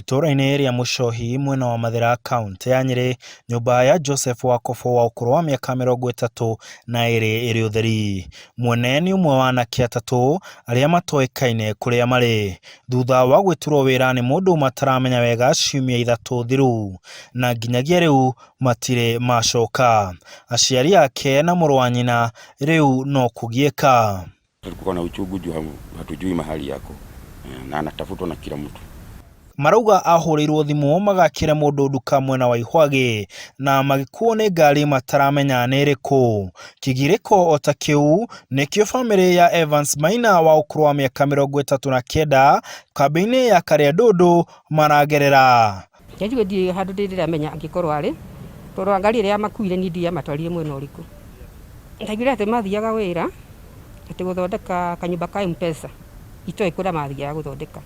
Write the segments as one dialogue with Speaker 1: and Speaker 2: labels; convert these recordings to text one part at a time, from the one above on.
Speaker 1: Itũra-inĩ rĩa Mũcohi mwena wa Mathira kaunti ya Nyeri, nyũmba ya Joseph Wakobo wa ũkũrũ wa mĩaka 32 ĩrĩ ũtheri. Mwene nĩ ũmwe wa anake atatũ arĩa matoĩkaine kũrĩa marĩ thutha wa gwĩturwo wĩra nĩ mũndũ mataramenya wega ciumia 3 thiru, na nginyagia rĩu matirĩ macoka. Aciari ake na mũrũ wa nyina rĩu no kugiĩka.
Speaker 2: Tulikuwa na uchunguzi, hatujui mahali yako na anatafutwa na kila mtu.
Speaker 1: Marauga ahũrĩirwo thimũ magakĩre mũndũ nduka mwena wa Ihwagi na magĩkuo nĩ ngari mataramenya nĩ ĩrĩkũ. Kĩgirĩko o ta kĩu nĩkĩo famĩlĩ ya Evans Maina wa ũkũrũ wa mĩaka 39 kambĩ-inĩ ya Karia maragerera.
Speaker 3: Nĩnjũĩ ndirĩ handũ ndĩramenya angĩkorwo arĩ tondũ ngari ĩrĩa yamakuire nĩ ndiamatwarire mwena ũrĩkũ. Ndaigire atĩ mathiaga wĩra atĩ gũthondeka kanyũmba ka Mpesa, itoĩ kũrĩa mathiaga gũthondeka.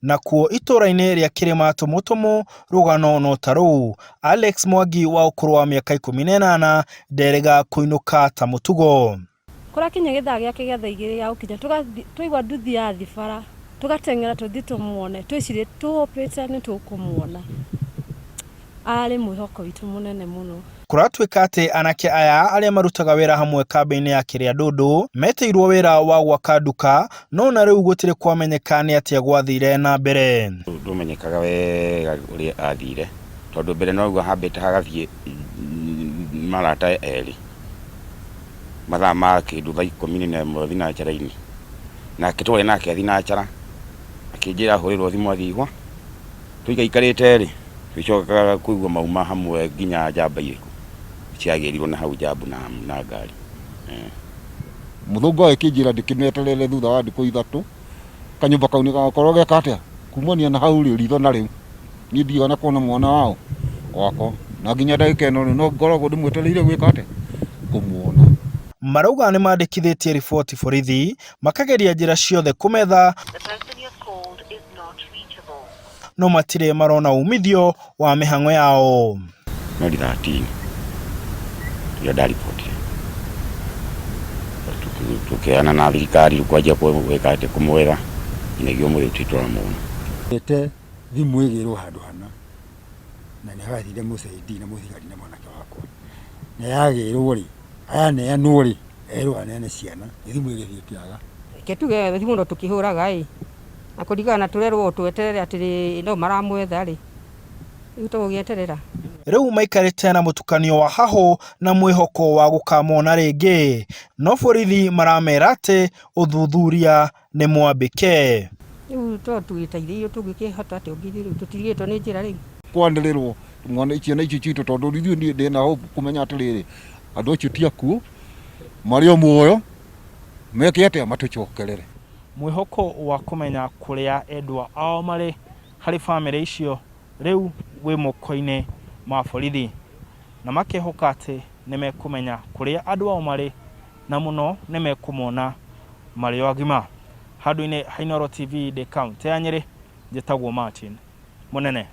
Speaker 1: Nakuo itũra-inĩ rĩa Kĩrĩma tũmũtũmũ rũgano no ta rũu, Alex Mwangi wa ũkũrũ wa mĩaka 18 nderega kũinũka ta mũtugo.
Speaker 4: Kũrĩa kinya gĩthaa gĩake gĩa thaa 2 ya ũkinya tũigua nduthi ya thibara, tũgateng'era tũthiĩ tũmuone, twĩcirĩtie tũhopete nĩ tũkũmuona. Arĩ mwĩhoko witũ mũnene mũno.
Speaker 1: Kũratuĩka atĩ anake aya arĩa marutaga wĩra hamwe kambĩ-inĩ ya Kĩrĩa meteirwo wĩra wa gwaka nduka, no na rĩu gũtirĩ kwamenyeka nĩ atĩa gwathire na mbere.
Speaker 2: Ndũmenyekaga wega ũrĩa athire tondũ mbere noguo hambĩte hagathiĩ marata erĩ mathaa ma kĩndũ thaa 11 thinacara-inĩ, nake twarĩ nake thinacara akĩnjĩra ahũrĩrwo thimũ athiĩ tũigaikarĩte rĩ tũcokaga kũigua mauma hamwe nginya njamba irĩkũ ciagĩrirwo na hau njambu na ngari.
Speaker 5: Mũthũngũ akĩnjĩra ndĩkĩmeterere thutha wa ndikũ 3 kanyũmba kau nĩ gakorwo geka atĩa kumania na hau ritho na rĩu niĩ ndigana kuona mwana wao wakwa na nginya ndagĩka ĩno no ngoragwo ndĩmwetereire gwĩka atĩa kũmuona.
Speaker 1: Marauga nĩ mandĩkithĩtie riboti borithi makageria njĩra ciothe kũmetha, no matirĩ marona umithio wa mĩhang'o yao.
Speaker 2: No 13 ya daripoti tukiana na thirikari kwajia gwĩka atĩ kũmwetha nĩguo mũrĩ ũtitwara mũno.
Speaker 6: Ete thimũ ĩgĩrwo handũ hana na nĩ hagathire mũceidi na mũthigari na mwanake wakwa na yagĩrwo rĩ aya neanwo rĩ erwo anene ciana thimũ ĩgĩthiĩ kĩaga.
Speaker 3: Ketuge thimũ ndo tukĩhũraga na kũringana tũrerwo tweterere atĩ no maramwetha rĩ tũgũgĩeterera.
Speaker 1: Rĩu maikarĩte na mũtukanio wa hahũ na mwĩhoko wa gũkamona rĩngĩ, no borithi maramera atĩ ũthuthuria nĩ mwambĩke.
Speaker 3: Rĩu tũgĩteithĩrio tũngĩkĩhota atĩ ũngĩthirwo tũtirigĩtwo nĩ njĩra rĩu
Speaker 5: kwanĩrĩrwo mwana icio citũ tondũ rĩu niĩ ndĩna hope kũmenya atĩrĩrĩ andũ acio ti akuũ marĩ o muoyo meke atĩa matũcokerere.
Speaker 1: Mwĩhoko wa kũmenya kũrĩa endwa ao marĩ harĩ famĩlĩ icio rĩu wĩ moko-inĩ ma borithi, na makehoka atĩ nĩ mekũmenya kũrĩa andũ ao marĩ na mũno nĩ mekũmona marĩ o agima. Handũ-inĩ ha Inooro TV kaunti ya Nyeri, njĩtagwo Martin Mũnene.